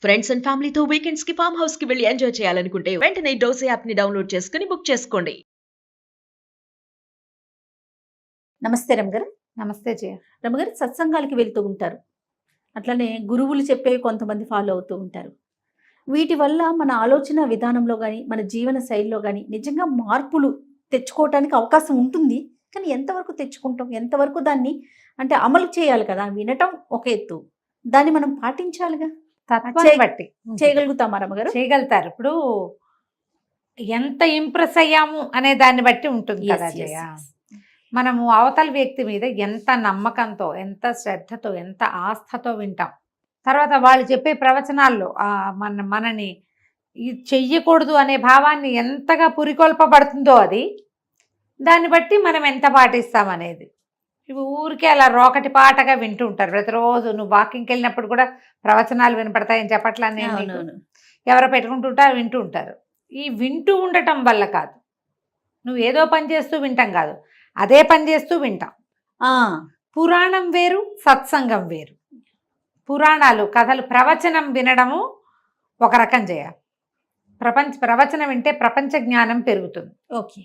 Friends and ఫ్యామిలీతో weekends కి farm house కి వెళ్ళి ఎంజాయ్ చేయాలనుకుంటే వెంటనే డోసే యాప్ ని డౌన్లోడ్ చేసుకుని బుక్ చేసుకోండి. నమస్తే రమగారు. నమస్తే జయ. రమగారు, సత్సంగాలకి వెళ్తూ ఉంటారు, అట్లనే గురువులు చెప్పేవి కొంతమంది ఫాలో అవుతూ ఉంటారు. వీటి వల్ల మన ఆలోచన విధానంలో కానీ మన జీవన శైలిలో కానీ నిజంగా మార్పులు తెచ్చుకోవటానికి అవకాశం ఉంటుంది. కానీ ఎంతవరకు తెచ్చుకుంటాం, ఎంతవరకు దాన్ని అంటే అమలు చేయాలి కదా. వినటం ఒక ఎత్తు, దాన్ని మనం పాటించాలిగా. తత్వాన్ని బట్టి చేయగలుగుతామా రమగారు? చేయగలుగుతారు. ఇప్పుడు ఎంత ఇంప్రెస్ అయ్యాము అనే దాన్ని బట్టి ఉంటుంది కదా జయ. మనము అవతల వ్యక్తి మీద ఎంత నమ్మకంతో, ఎంత శ్రద్ధతో, ఎంత ఆస్థతో వింటాం. తర్వాత వాళ్ళు చెప్పే ప్రవచనాల్లో మనని ఇది చెయ్యకూడదు అనే భావాన్ని ఎంతగా పురికొల్పబడుతుందో అది, దాన్ని బట్టి మనం ఎంత పాటిస్తామనేది. ఇవి ఊరికే అలా రోకటి పాటగా వింటూ ఉంటారు ప్రతిరోజు. నువ్వు వాకింగ్కి వెళ్ళినప్పుడు కూడా ప్రవచనాలు వినపడతాయని చెప్పట్లని ఎవరో పెట్టుకుంటుంటారు, వింటూ ఉంటారు. ఈ వింటూ ఉండటం వల్ల కాదు, నువ్వు ఏదో పని చేస్తూ వింటాం కాదు, అదే పని చేస్తూ వింటాం. పురాణం వేరు, సత్సంగం వేరు. పురాణాలు, కథలు, ప్రవచనం వినడము ఒక రకం చేయ. ప్రవచనం వింటే ప్రపంచ జ్ఞానం పెరుగుతుంది. ఓకే.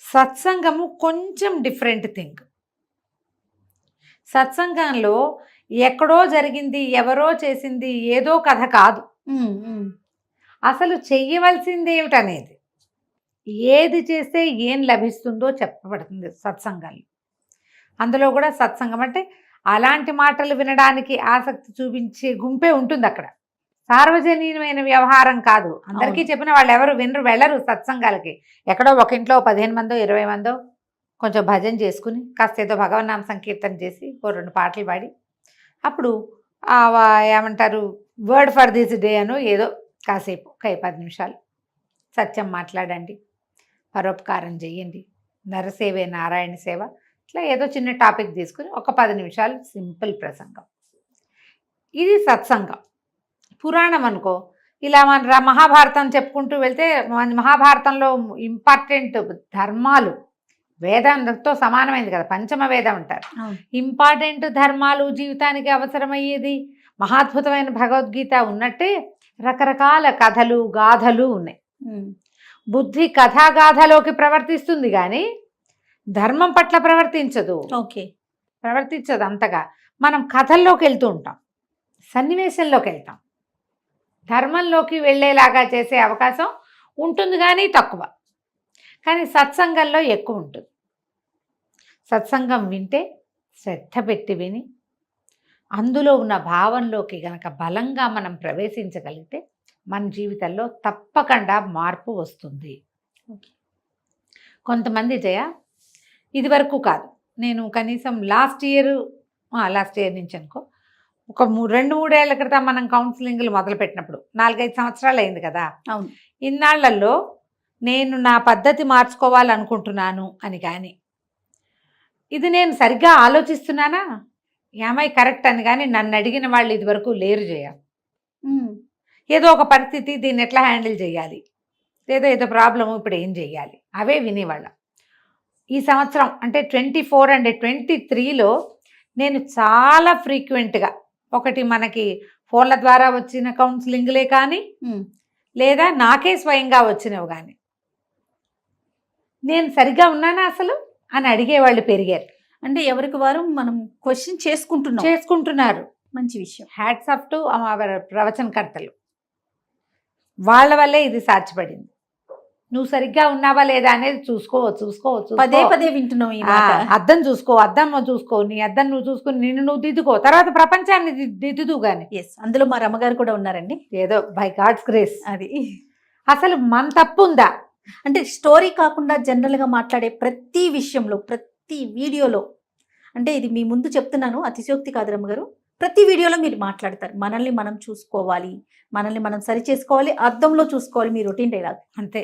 సత్సంగము కొంచెం డిఫరెంట్ థింగ్. సత్సంగంలో ఎక్కడో జరిగింది, ఎవరో చేసింది ఏదో కథ కాదు. అసలు చెయ్యవలసింది ఏమిటనేది, ఏది చేస్తే ఏం లభిస్తుందో చెప్పబడుతుంది సత్సంగాలు. అందులో కూడా సత్సంగం అంటే అలాంటి మాటలు వినడానికి ఆసక్తి చూపించే గుంపే ఉంటుంది అక్కడ. సార్వజనీయమైన వ్యవహారం కాదు. అందరికీ చెప్పిన వాళ్ళు ఎవరు వినరు, వెళ్ళరు సత్సంగాలకి. ఎక్కడో ఒక ఇంట్లో 15 మందో 20 మందో కొంచెం భజన చేసుకుని కాస్త ఏదో భగవన్నామ సంకీర్తన చేసి ఓ 2 పాటలు పాడి అప్పుడు ఏమంటారు వర్డ్ ఫర్ దిస్ డే అనో ఏదో కాసేపు 10 నిమిషాలు సత్యం మాట్లాడండి, పరోపకారం చెయ్యండి, నరసేవే నారాయణ సేవ, ఇట్లా ఏదో చిన్న టాపిక్ తీసుకుని ఒక 10 నిమిషాలు సింపుల్ ప్రసంగం. ఇది సత్సంగం. పురాణం అనుకో, ఇలా మన మహాభారతం చెప్పుకుంటూ వెళ్తే మహాభారతంలో ఇంపార్టెంట్ ధర్మాలు వేదంతో సమానమైంది కదా, పంచమ వేదం అంటారు. ఇంపార్టెంట్ ధర్మాలు, జీవితానికి అవసరమయ్యేది, మహాద్భుతమైన భగవద్గీత ఉన్నట్టే రకరకాల కథలు, గాథలు ఉన్నాయి. బుద్ధి కథాగాథలోకి ప్రవర్తిస్తుంది కానీ ధర్మం పట్ల ప్రవర్తించదు. ఓకే, ప్రవర్తించదు అంతగా. మనం కథల్లోకి వెళ్తూ ఉంటాం, సన్నివేశంలోకి వెళ్తాం. ధర్మంలోకి వెళ్ళేలాగా చేసే అవకాశం ఉంటుంది కానీ తక్కువ. కానీ సత్సంగంలో ఎక్కువ ఉంటుంది. సత్సంగం వింటే శ్రద్ధ పెట్టి విని అందులో ఉన్న భావంలోకి గనక బలంగా మనం ప్రవేశించగలిగితే మన జీవితంలో తప్పకుండా మార్పు వస్తుంది. కొంతమంది జయ ఇది వరకు కాదు, నేను కనీసం లాస్ట్ ఇయర్ నుంచి అనుకో, ఒక 2-3 ఏళ్ల క్రితం మనం కౌన్సిలింగ్లు మొదలుపెట్టినప్పుడు 4-5 సంవత్సరాలు అయింది కదా. అవును. ఇన్నాళ్లలో నేను నా పద్ధతి మార్చుకోవాలనుకుంటున్నాను అని, కానీ ఇది నేను సరిగ్గా ఆలోచిస్తున్నానా, ఏమై కరెక్ట్ అని కానీ నన్ను అడిగిన వాళ్ళు ఇది వరకు లేరు జయ. ఏదో ఒక పరిస్థితి, దీన్ని ఎట్లా హ్యాండిల్ చేయాలి, ఏదో ప్రాబ్లము, ఇప్పుడు ఏం చేయాలి, అవే వినేవాళ్ళం. ఈ సంవత్సరం అంటే 24 అండ్ 23లో నేను చాలా ఫ్రీక్వెంట్గా ఒకటి మనకి ఫోన్ల ద్వారా వచ్చిన కౌన్సిలింగ్లే కానీ లేదా నాకే స్వయంగా వచ్చినవి కానీ నేను సరిగ్గా ఉన్నానా అసలు అని అడిగేవాళ్ళు పెరిగారు. అంటే ఎవరికి వారు మనం క్వశ్చన్ చేసుకుంటున్నారు. మంచి విషయం. హ్యాట్స్ ఆఫ్ టు అవర్ ప్రవచనకర్తలు. వాళ్ళ వల్లే ఇది సాధ్యపడింది. నువ్వు సరిగ్గా ఉన్నావా లేదా అనేది చూసుకో పదే వింటున్నావు. అద్దం చూసుకో, నీ అద్దం నువ్వు చూసుకుని నిన్ను నువ్వు దిద్దుకో, తర్వాత ప్రపంచాన్ని దిద్దుదు గాని. అందులో మా రమ్మగారు కూడా ఉన్నారండి. ఏదో బై గాడ్స్ గ్రేస్. అది అసలు మన తప్పు ఉందా అంటే స్టోరీ కాకుండా జనరల్గా మాట్లాడే ప్రతి విషయంలో, ప్రతి వీడియోలో, అంటే ఇది మీ ముందు చెప్తున్నాను, అతిశయోక్తి కాదు రమ్మగారు, ప్రతి వీడియోలో మీరు మాట్లాడతారు మనల్ని మనం చూసుకోవాలి, మనల్ని మనం సరి చేసుకోవాలి, అద్దంలో చూసుకోవాలి, మీ రొటీన్ డైలాగ్ అంతే.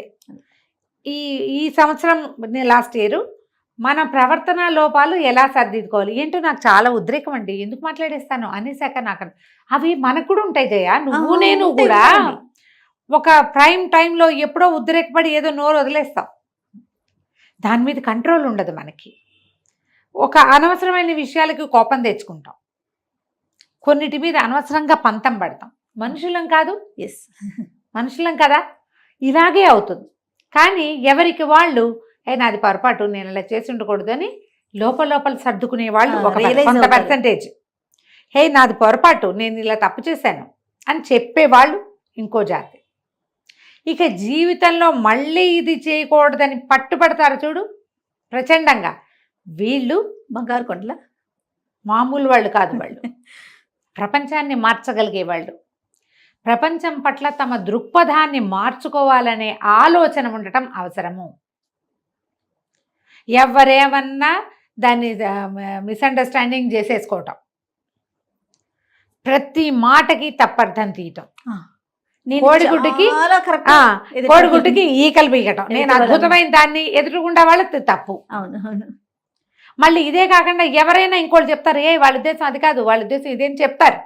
ఈ సంవత్సరం లాస్ట్ ఇయర్ మన ప్రవర్తన లోపాలు ఎలా సరిదిద్దుకోవాలి ఏంటో నాకు చాలా ఉద్రేకం అండి. ఎందుకు మాట్లాడేస్తాను అనేసాక నాకు అవి మనకు కూడా ఉంటాయి జయ. నువ్వు నేను కూడా ఒక ప్రైమ్ టైంలో ఎప్పుడో ఉద్రేకపడి ఏదో నోరు వదిలేస్తాం, దాని మీద కంట్రోల్ ఉండదు మనకి. ఒక అనవసరమైన విషయాలకి కోపం తెచ్చుకుంటాం, కొన్నిటి మీద అనవసరంగా పంతం పడతాం. మనుషులం కాదు, ఎస్. మనుషులం కదా, ఇలాగే అవుతుంది. కానీ ఎవరికి వాళ్ళు నాది పొరపాటు, నేను ఇలా చేసి ఉండకూడదు అని లోపల సర్దుకునే వాళ్ళు ఒక realize కొంత అవుతారు. పర్సంటేజ్. నాది పొరపాటు, నేను ఇలా తప్పు చేశాను అని చెప్పేవాళ్ళు ఇంకో జాతి. ఇక జీవితంలో మళ్ళీ ఇది చేయకూడదని పట్టుపడతారు చూడు ప్రచండంగా, వీళ్ళు బంగారు కొండల మామూలు వాళ్ళు కాదు. వాళ్ళు ప్రపంచాన్ని మార్చగలిగే వాళ్ళు, ప్రపంచం పట్ల తమ దృక్పథాన్ని మార్చుకోవాలనే ఆలోచన ఉండటం అవసరము. ఎవరేమన్నా దాన్ని మిస్అండర్స్టాండింగ్ చేసేసుకోవటం, ప్రతి మాటకి తప్పర్థం తీయటం, కోడిగుడ్డుకి కోడిగుడ్డుకి ఈకలు పీకటం, నేను అద్భుతమైన దాన్ని ఎదురుగుండా వాళ్ళకి తప్పు. అవును అవును. మళ్ళీ ఇదే కాకుండా ఎవరైనా ఇంకోటి చెప్తారు, వాళ్ళ ఉద్దేశం అది కాదు, వాళ్ళ ఉద్దేశం ఇదేం చెప్తారు.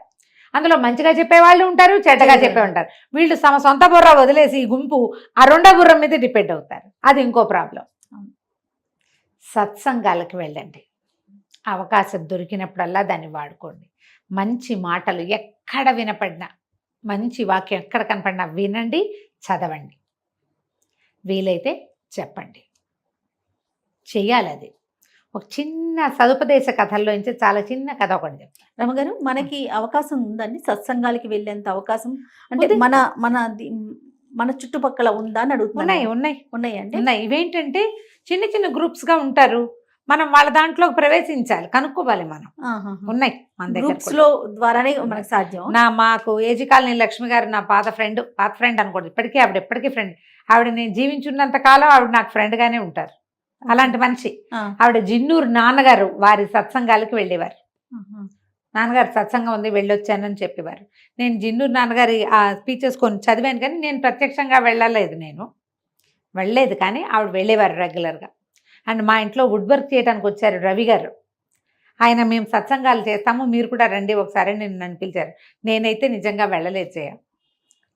అందులో మంచిగా చెప్పేవాళ్ళు ఉంటారు, చెడ్డగా చెప్పే ఉంటారు. వీళ్ళు తమ సొంత బుర్ర వదిలేసి ఈ గుంపు ఆ రెండో బుర్ర మీద డిపెండ్ అవుతారు. అది ఇంకో ప్రాబ్లం. సత్సంగాలకు వెళ్ళండి, అవకాశం దొరికినప్పుడల్లా దాన్ని వాడుకోండి. మంచి మాటలు ఎక్కడ వినపడినా, మంచి వాక్యం ఎక్కడ కనపడినా వినండి, చదవండి, వీలైతే చెప్పండి, చెయ్యాలి. అది ఒక చిన్న సదుపదేశ కథల్లో నుంచి చాలా చిన్న కథ ఒకటి చెప్తాను. రమగారు, మనకి అవకాశం ఉందండి సత్సంగాలకి వెళ్ళేంత అవకాశం? అంటే ఉంది. మన చుట్టుపక్కల ఉందా అని అడుగుతున్నాను. ఉన్నాయి. ఇవేంటంటే చిన్న చిన్న గ్రూప్స్గా ఉంటారు, మనం వాళ్ళ దాంట్లో ప్రవేశించాలి, కనుక్కోవాలి మనం. ఉన్నాయి మన దగ్గర గ్రూప్స్ లో ద్వారానే మనకు సాధ్యం. మాకు ఏజీ కాలనీ లక్ష్మి గారు నా పాత ఫ్రెండ్ అనుకోండి, ఇప్పటికీ ఆవిడ ఎప్పటికీ ఫ్రెండ్. ఆవిడ నేను జీవించున్నంత కాలం ఆవిడ నాకు ఫ్రెండ్గానే ఉంటారు. అలాంటి మనిషి ఆవిడ. జిన్నూరు నాన్నగారు వారి సత్సంగాలకు వెళ్ళేవారు. నాన్నగారు సత్సంగం ఉంది వెళ్ళొచ్చానని చెప్పేవారు. నేను జిన్నూరు నాన్నగారి ఆ స్పీచెస్ కొన్ని చదివాను, కానీ నేను ప్రత్యక్షంగా వెళ్ళలేదు, కానీ ఆవిడ వెళ్ళేవారు రెగ్యులర్గా. అండ్ మా ఇంట్లో వుడ్ వర్క్ చేయడానికి వచ్చారు రవి గారు. ఆయన మేము సత్సంగాలు చేస్తాము, మీరు కూడా రండి ఒకసారి నన్ను పిలిచారు. నేనైతే నిజంగా వెళ్ళలేదు చేయ.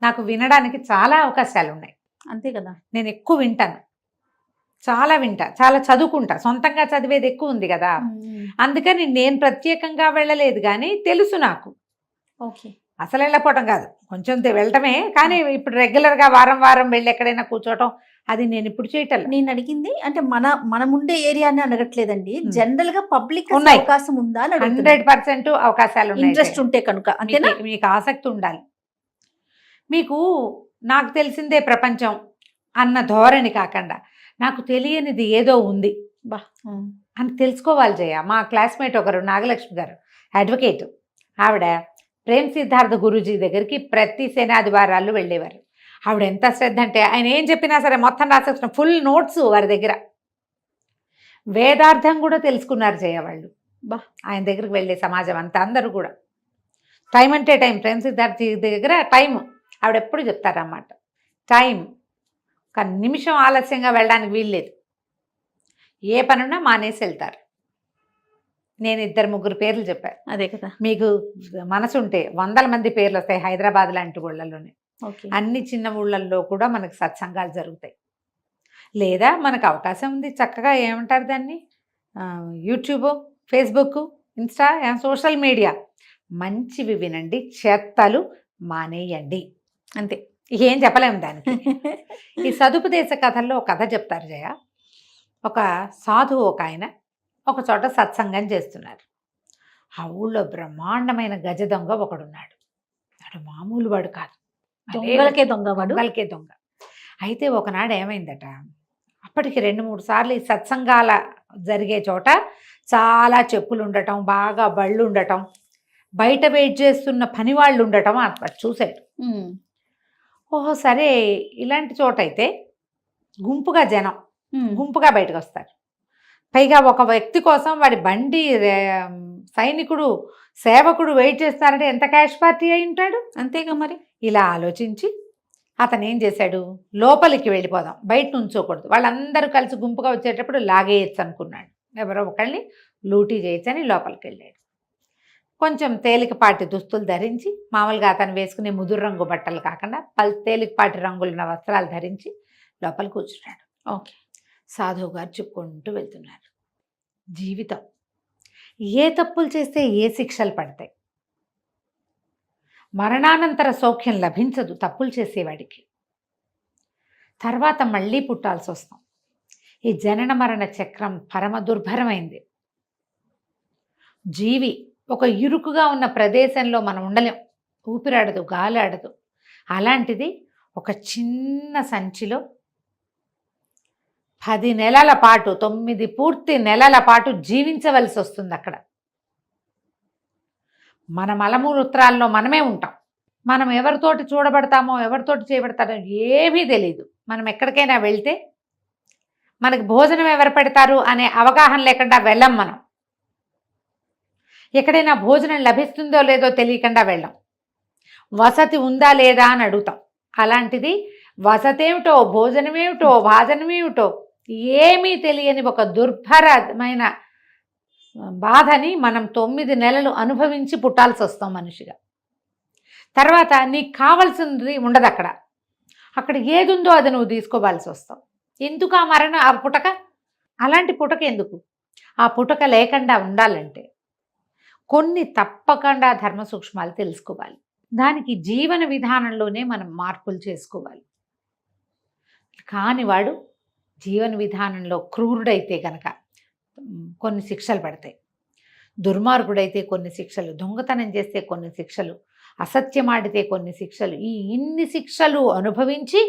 నాకు వినడానికి చాలా అవకాశాలు ఉన్నాయి. అంతే కదా, నేను ఎక్కువ వింటాను, చాలా చదువుకుంటా. సొంతంగా చదివేది ఎక్కువ ఉంది కదా, అందుకని నేను ప్రత్యేకంగా వెళ్ళలేదు, కానీ తెలుసు నాకు. ఓకే, అసలు వెళ్ళకపోవటం కాదు, కొంచెం వెళ్ళటమే. కానీ ఇప్పుడు రెగ్యులర్గా వారం వెళ్ళి ఎక్కడైనా కూర్చోవటం అది నేను ఇప్పుడు చేయటం. నేను అడిగింది అంటే మనం ఉండే ఏరియాని అడగట్లేదండి, జనరల్ గా పబ్లిక్ అవకాశం ఉందా? 100% అవకాశాలు ఉన్నాయి, ఇంట్రెస్ట్ ఉంటే కనుక. అంతేనా? మీకు ఆసక్తి ఉండాలి. మీకు నాకు తెలిసిందే ప్రపంచం అన్న ధోరణి కాకుండా, నాకు తెలియనిది ఏదో ఉంది అని తెలుసుకోవాలి జయ. మా క్లాస్మేట్ ఒకరు నాగలక్ష్మి గారు, అడ్వకేట్. ఆవిడ ప్రేమ్ సిద్ధార్థ గురూజీ దగ్గరికి ప్రతి శనాదివారాలు వెళ్ళేవారు. ఆవిడ ఎంత శ్రద్ధ అంటే, ఆయన ఏం చెప్పినా సరే మొత్తం రాసేసిన ఫుల్ నోట్స్ వారి దగ్గర. వేదార్థం కూడా తెలుసుకున్నారు జయ వాళ్ళు. ఆయన దగ్గరికి వెళ్ళే సమాజం అంతా అందరూ కూడా టైం అంటే టైం. ప్రేమ్ సిద్ధార్థ దగ్గర టైం ఆవిడ ఎప్పుడు చెప్తారన్నమాట. టైం ఒక నిమిషం ఆలస్యంగా వెళ్ళడానికి వీల్లేదు, ఏ పనున్నా మానేసి వెళ్తారు. నేను 2-3 పేర్లు చెప్పాను. అదే కదా, మీకు మనసు ఉంటే 100 మంది పేర్లు వస్తాయి. హైదరాబాద్ లాంటి ఊళ్ళల్లోనే, అన్ని చిన్న ఊళ్ళల్లో కూడా మనకు సత్సంగాలు జరుగుతాయి. లేదా మనకు అవకాశం ఉంది చక్కగా, ఏమంటారు దాన్ని, YouTube, Facebook, Insta, social media, మంచివి వినండి, చెత్తలు మానేయండి. అంతే, ఏం చెప్పలేము దానికి. ఈ సదుపదేశ కథల్లో ఒక కథ చెప్తారు జయ. ఒక సాధువు ఒక ఆయన ఒక చోట సత్సంగం చేస్తున్నారు. ఆ ఊళ్ళో బ్రహ్మాండమైన గజ దొంగ ఒకడున్నాడు. వాడు మామూలు వాడు కాదు, దొంగలకే దొంగ. అయితే ఒకనాడు ఏమైందట, అప్పటికి 2-3 సార్లు ఈ సత్సంగాల జరిగే చోట చాలా చెప్పులు ఉండటం, బాగా బళ్ళు ఉండటం, బయట వెయిట్ చేస్తున్న పని వాళ్ళు ఉండటం అప్పటి చూశాడు. ఓహో సరే, ఇలాంటి చోట అయితే గుంపుగా జనం గుంపుగా బయటకు వస్తారు. పైగా ఒక వ్యక్తి కోసం వాడి బండి సైనికుడు, సేవకుడు వెయిట్ చేస్తారంటే ఎంత క్యాష్ పార్టీ అయి ఉంటాడు. అంతేగా మరి. ఇలా ఆలోచించి అతను ఏం చేశాడు, లోపలికి వెళ్ళిపోదాం, బయట నుంచోకూడదు, వాళ్ళందరూ కలిసి గుంపుగా వచ్చేటప్పుడు లాగేయచ్చు అనుకున్నాడు. ఎవరో ఒకళ్ళని లూటీ చేయొచ్చని లోపలికి వెళ్ళాడు. కొంచెం తేలికపాటి దుస్తులు ధరించి, మామూలుగా అతను వేసుకునే ముదురు రంగు బట్టలు కాకుండా తేలికపాటి రంగులున్న వస్త్రాలు ధరించి లోపల కూర్చున్నాడు. ఓకే, సాధువు గారు చెప్పుకుంటూ వెళ్తున్నారు. జీవితం, ఏ తప్పులు చేస్తే ఏ శిక్షలు పడతాయి, మరణానంతర సౌఖ్యం లభించదు తప్పులు చేసేవాడికి. తర్వాత మళ్ళీ పుట్టాల్సి వస్తాం. ఈ జనన మరణ చక్రం పరమ దుర్భరమైంది. జీవి ఒక ఇరుకుగా ఉన్న ప్రదేశంలో మనం ఉండలేం, ఊపిరాడదు, గాలి ఆడదు. అలాంటిది ఒక చిన్న సంచిలో 10 నెలల పాటు 9 పూర్తి నెలల పాటు జీవించవలసి వస్తుంది. అక్కడ మన మలమూత్రాల్లో మనమే ఉంటాం. మనం ఎవరితోటి చూడబడతామో ఎవరితోటి చేయబడతామో ఏమీ తెలియదు. మనం ఎక్కడికైనా వెళ్తే మనకి భోజనం ఎవరు పెడతారు అనే అవగాహన లేకుండా వెళ్ళం. మనం ఎక్కడైనా భోజనం లభిస్తుందో లేదో తెలియకుండా వెళ్ళం. వసతి ఉందా లేదా అని అడుగుతాం. అలాంటిది వసతి ఏమిటో, భోజనమేమిటో, భాజనమేమిటో ఏమీ తెలియని ఒక దుర్భరమైన బాధని మనం 9 నెలలు అనుభవించి పుట్టాల్సి వస్తాం మనిషిగా. తర్వాత నీకు కావాల్సింది ఉండదు అక్కడ. అక్కడ ఏది ఉందో అది నువ్వు తీసుకోవాల్సి వస్తావు. ఎందుకు ఆ మరణ, ఆ పుటక? అలాంటి పుటక ఎందుకు? ఆ పుటక లేకుండా ఉండాలంటే కొన్ని తప్పకుండా ధర్మ సూక్ష్మాలు తెలుసుకోవాలి. దానికి జీవన విధానంలోనే మనం మార్పులు చేసుకోవాలి. కాని వాడు జీవన విధానంలో క్రూరుడైతే కనుక కొన్ని శిక్షలు పడతాయి, దుర్మార్గుడైతే కొన్ని శిక్షలు, దొంగతనం చేస్తే కొన్ని శిక్షలు, అసత్యమాడితే కొన్ని శిక్షలు, ఈ ఇన్ని శిక్షలు అనుభవించి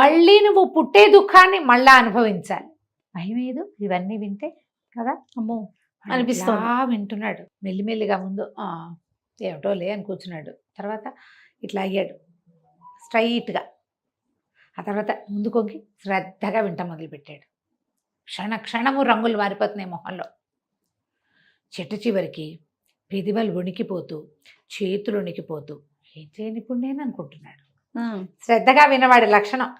మళ్ళీ నువ్వు పుట్టే దుఃఖాన్ని మళ్ళా అనుభవించాలి. భయమేదు ఇవన్నీ వింటే కదా, అమ్మో అనిపిస్తుంది. వింటున్నాడు మెల్లిమెల్లిగా. ముందు ఏమిటో లే అని కూర్చున్నాడు. తర్వాత ఇట్లా అయ్యాడు స్ట్రైట్గా. ఆ తర్వాత ముందుకొంగి శ్రద్ధగా వింట మొదలుపెట్టాడు. క్షణము రంగులు మారిపోతున్నాయి మొహంలో. చెట్టు చివరికి పెదిమలు వణికిపోతూ, చేతులు వణికిపోతూ, ఏం చేయని ఇప్పుడు నేను అనుకుంటున్నాడు. శ్రద్ధగా వినవాడి లక్షణం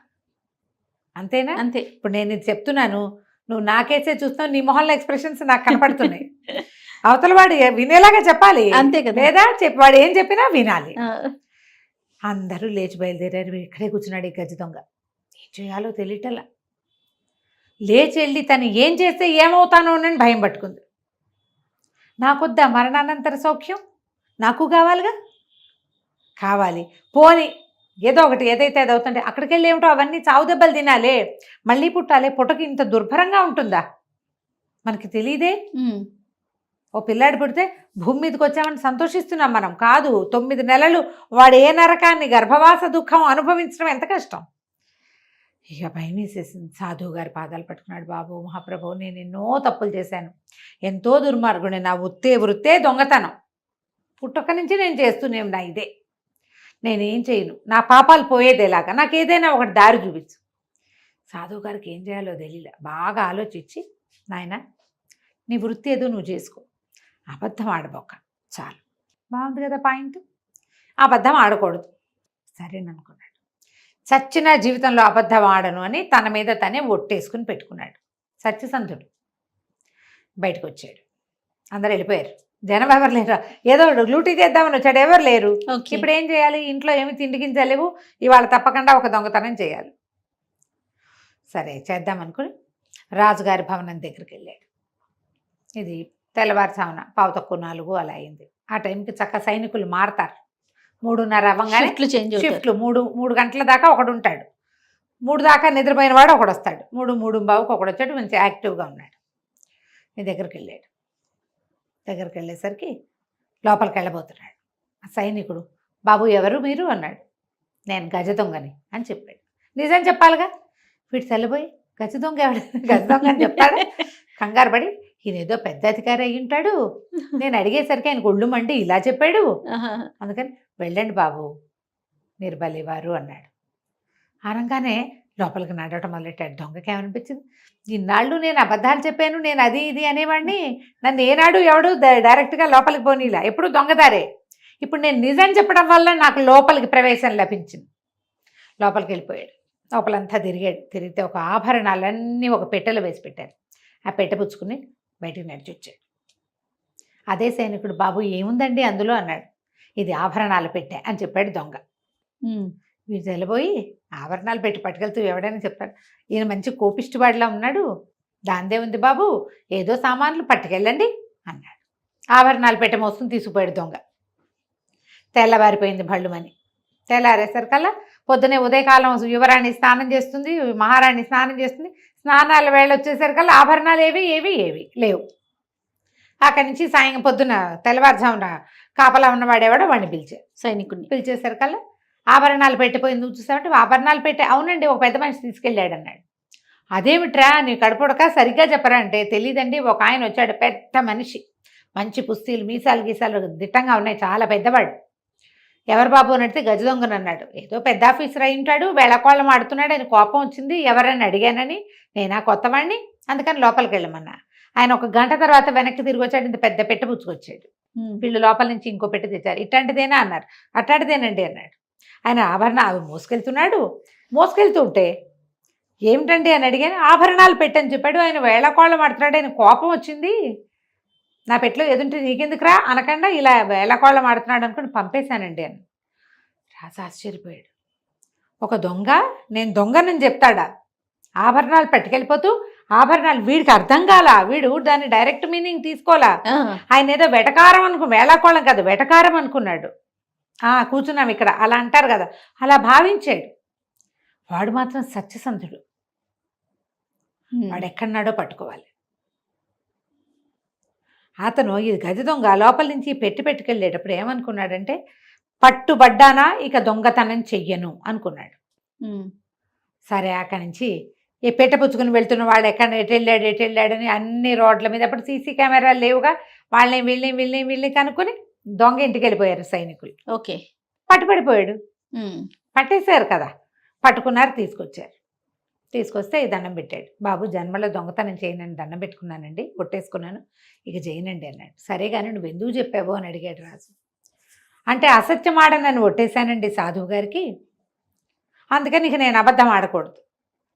అంతేనా? అంతే. ఇప్పుడు నేను ఇది చెప్తున్నాను, నువ్వు నాకేసే చూస్తున్నావు, నీ మొహంలో ఎక్స్ప్రెషన్స్ నాకు కనపడుతున్నాయి. అవతల వాడు వినేలాగా చెప్పాలి, అంతే కదా? లేదా వాడు ఏం చెప్పినా వినాలి. అందరూ లేచి బయలుదేరారు. ఇక్కడే కూర్చున్నాడు ఈ గజ దొంగ. ఏం చేయాలో తెలియటలా. లేచి వెళ్ళి తను ఏం చేస్తే ఏమవుతానో అని భయం పట్టుకుంది. నాకొద్దా మరణానంతర సౌఖ్యం? నాకు కావాలిగా. కావాలి, పోని ఏదో ఒకటి ఏదైతే అది అవుతుంటే అక్కడికి వెళ్ళి ఏమిటో అవన్నీ చావు దెబ్బలు తినాలే, మళ్ళీ పుట్టాలి. పుట్టకి ఇంత దుర్భరంగా ఉంటుందా మనకి తెలియదే. ఓ పిల్లాడు పుడితే భూమి మీదకి వచ్చామని సంతోషిస్తున్నాం మనం. కాదు, 9 నెలలు వాడు ఏ నరకాన్ని, గర్భవాస దుఃఖం అనుభవించడం ఎంత కష్టం. ఇక భయం వేసేసింది. సాధువు గారి పాదాలు పట్టుకున్నాడు. బాబు మహాప్రభు, నేను ఎన్నో తప్పులు చేశాను, ఎంతో దుర్మార్గుని, నా వృత్తే దొంగతనం. పుట్టక నుంచి నేను చేస్తూనే ఉన్నా ఇదే. నేనేం చేయను, నా పాపాలు పోయేదేలాగా నాకు ఏదైనా ఒకటి దారి చూపించు. సాధువు గారికి ఏం చేయాలో తెలియలే. బాగా ఆలోచించి, నాయన నీ వృత్తి ఏదో నువ్వు చేసుకో, అబద్ధం ఆడబోక చాలు. బాగుంది కదా పాయింట్. అబద్ధం ఆడకూడదు. సరేననుకున్నాడు. చచ్చిన జీవితంలో అబద్ధం ఆడను అని తన మీద తనే ఒట్టేసుకుని పెట్టుకున్నాడు. సత్యసంధుడు బయటకు వచ్చాడు. అందరు వెళ్ళిపోయారు. జనం ఎవరు లేరు. ఏదో డ్యూటీ చేద్దామని వచ్చాడు, ఎవరు లేరు. ఇప్పుడు ఏం చేయాలి? ఇంట్లో ఏమి తిండికించలేవు. ఇవాళ తప్పకుండా ఒక దొంగతనం చేయాలి. సరే చేద్దామనుకుని రాజుగారి భవనం దగ్గరికి వెళ్ళాడు. ఇది తెల్లవారుజామున 3:45 అలా అయింది. ఆ టైంకి చక్క సైనికులు మారతారు. 3:30 అవ్వగానే షిఫ్ట్లు 3 గంటల దాకా ఒకడు ఉంటాడు. 3 దాకా నిద్రపోయిన వాడు ఒకడు వస్తాడు. 3:15కి ఒకడు వచ్చాడు. మంచి యాక్టివ్గా ఉన్నాడు. మీ దగ్గరికి వెళ్ళాడు. దగ్గరికి వెళ్ళేసరికి లోపలికి వెళ్ళబోతున్నాడు. ఆ సైనికుడు, బాబు ఎవరు మీరు అన్నాడు. నేను గజ దొంగని అని చెప్పాడు. నిజం చెప్పాలిగా. వీడు తెల్లబోయి గజ దొంగ ఎవడు, గజ దొంగ అని చెప్తాడు. కంగారు పడి, ఈయన ఏదో పెద్ద అధికారి అయి ఉంటాడు, నేను అడిగేసరికి ఆయన ఒళ్ళు మండి ఇలా చెప్పాడు, అందుకని వెళ్ళండి బాబు మీరు బలివారు అన్నాడు. అనగానే లోపలికి నడవటం మొదలెట్టాడు. దొంగకి ఏమనిపించింది, ఇన్నాళ్ళు నేను అబద్ధాలు చెప్పాను, నేను అది ఇది అనేవాడిని, నన్ను ఏనాడు ఎవడు డైరెక్ట్గా లోపలికి పోనీలా, ఎప్పుడు దొంగదారే. ఇప్పుడు నేను నిజం చెప్పడం వల్ల నాకు లోపలికి ప్రవేశం లభించింది. లోపలికి వెళ్ళిపోయాడు. లోపలంతా తిరిగాడు. తిరిగితే ఒక ఆభరణాలన్నీ ఒక పెట్టెలో వేసి పెట్టారు. ఆ పెట్టె పుచ్చుకుని బయటికి నడిచి వచ్చాడు. అదే సైనికుడు, బాబు ఏముందండి అందులో అన్నాడు. ఇది ఆభరణాలు పెట్టె అని చెప్పాడు దొంగ. వీడు తెలబోయి, ఆభరణాలు పెట్టి పట్టుకెళ్తూ ఎవడైనా చెప్తాడు, ఈయన మంచి కోపిష్టివాడిలా ఉన్నాడు, దాందే ఉంది బాబు, ఏదో సామాన్లు పట్టుకెళ్ళండి అన్నాడు. ఆభరణాలు పెట్టె మోసుకుని తీసుకుపోయాడు దొంగ. తెల్లవారిపోయింది భళ్ళుమని. తెల్లారేసరికల్లా పొద్దునే ఉదయకాలం యువరాణి స్నానం చేస్తుంది, మహారాణి స్నానం చేస్తుంది. స్నానాల వేళ వచ్చేసరికల్లా ఆభరణాలు ఏవి లేవు. అక్కడి నుంచి పొద్దున తెల్లవారుజామున కాపలా ఉన్నవాడేవాడో వాడిని సైనికుడిని పిలిచేసరికల్లా ఆభరణాలు పెట్టిపోయింది, నువ్వు చూసావంటే ఆభరణాలు పెట్టే, అవునండి ఒక పెద్ద మనిషి తీసుకెళ్ళాడు అన్నాడు. అదేమిట్రా నీ కడుపుడక సరిగ్గా చెప్పరా అంటే, తెలీదండి ఒక ఆయన వచ్చాడు, పెద్ద మనిషి, మంచి పుస్తీలు, మీసాలు గీసాలు దిట్టంగా ఉన్నాయి, చాలా పెద్దవాడు. ఎవరు బాబు అని అడిగితే గజ దొంగను అన్నాడు. ఏదో పెద్ద ఆఫీసర్ అయి ఉంటాడు, వేళకోళం ఆడుతున్నాడు, ఆయన కోపం వచ్చింది, ఎవరని అడిగానని, నేనా కొత్తవాడిని, అందుకని లోపలికి వెళ్ళమన్నా. ఆయన ఒక గంట తర్వాత వెనక్కి తిరిగి వచ్చాడు, ఇంత పెద్ద పెట్టె పుచ్చుకొచ్చాడు. వీళ్ళు లోపల నుంచి ఇంకో పెట్టె తెచ్చారు. ఇట్లాంటిదేనా అన్నారు. అట్లాంటిదేనండి అన్నాడు. ఆయన ఆభరణాలు మోసుకెళ్తున్నాడు. మోసుకెళ్తుంటే ఏమిటండి అని అడిగాను. ఆభరణాలు పెట్టని చెప్పాడు. ఆయన వేళకోళం ఆడుతున్నాడు, ఆయన కోపం వచ్చింది, నా పెట్లో ఎదుంటే నీకెందుకురా అనకుండా ఇలా వేళకోళం ఆడుతున్నాడు అనుకుని పంపేశానండి అని. రాజు ఆశ్చర్యపోయాడు. ఒక దొంగ నేను దొంగనని చెప్తాడా? ఆభరణాలు పట్టుకెళ్ళిపోతూ ఆభరణాలు వీడికి అర్థం కాలా, వీడు దాన్ని డైరెక్ట్ మీనింగ్ తీసుకోవాలా. ఆయన ఏదో వెటకారం వేళాకోళం కాదు వెటకారం అనుకున్నాడు. కూర్చున్నాం ఇక్కడ అలా అంటారు కదా, అలా భావించాడు. వాడు మాత్రం సత్యసంధుడు, వాడు ఎక్కడున్నాడో పట్టుకోవాలి. అతను ఇది గజ దొంగ లోపల నుంచి పెట్టుకెళ్ళేటప్పుడు ఏమనుకున్నాడంటే, పట్టుబడ్డానా ఇక దొంగతనం చెయ్యను అనుకున్నాడు. సరే అక్కడి నుంచి ఈ పుచ్చుకుని వెళ్తున్న వాళ్ళు ఎక్కడ ఎటు వెళ్ళాడని అన్ని రోడ్ల మీద, అప్పుడు సీసీ కెమెరాలు లేవుగా, వాళ్ళని వీళ్ళని కనుక్కొని దొంగ ఇంటికి వెళ్ళిపోయారు సైనికులు. ఓకే, పట్టుబడిపోయాడు. పట్టేశారు కదా, పట్టుకున్నారు, తీసుకొస్తే దండం పెట్టాడు. బాబు జన్మలో దొంగతనం చేయనని దండం పెట్టుకున్నానండి, కొట్టేసుకున్నాను, ఇక చేయనండి అన్నాడు. సరే కానీ నువ్వు ఎందుకు చెప్పావు అని అడిగాడు రాజు. అంటే అసత్యం ఆడనని ఒట్టేశానండి సాధువు గారికి, అందుకని ఇక నేను అబద్ధం ఆడకూడదు.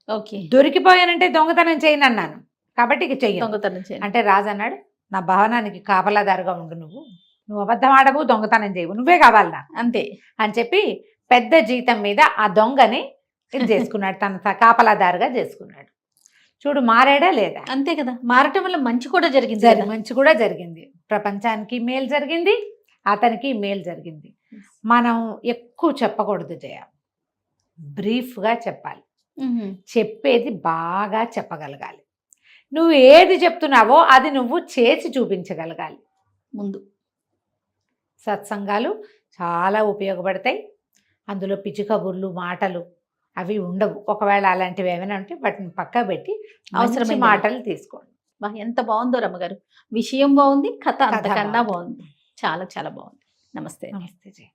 ఓకే, దొరికిపోయానంటే దొంగతనం చేయను అన్నాను, కాబట్టి ఇక చెయ్యి దొంగతనం చేయ. అంటే రాజు అన్నాడు, నా భవనానికి కాపలాదారుగా ఉండు, నువ్వు అబద్ధం ఆడవు, దొంగతనం చేయవు, నువ్వే కావాలి నాకు అంతే అని చెప్పి పెద్ద జీతం మీద ఆ దొంగని ఇది చేసుకున్నాడు, తన కాపలాదారుగా చేసుకున్నాడు. చూడు మారాడా లేదా? అంతే కదా, మారటం వల్ల మంచి కూడా జరిగింది. మంచి కూడా జరిగింది, ప్రపంచానికి మేలు జరిగింది, అతనికి మేలు జరిగింది. మనం ఎక్కువ చెప్పకూడదు జయ, బ్రీఫ్గా చెప్పాలి, చెప్పేది బాగా చెప్పగలగాలి. నువ్వు ఏది చెప్తున్నావో అది నువ్వు చేసి చూపించగలగాలి. ముందు సత్సంగాలు చాలా ఉపయోగపడతాయి, అందులో పిచ్చి కబుర్లు మాటలు అవి ఉండవు. ఒకవేళ అలాంటివి ఏమైనా ఉంటే వాటిని పక్క పెట్టి అవసరమైన మాటలు తీసుకోండి. ఎంత బాగుందో రమ్మగారు, విషయం బాగుంది, కథ అంతకన్నా బాగుంది, చాలా చాలా బాగుంది. నమస్తే. నమస్తే జయ.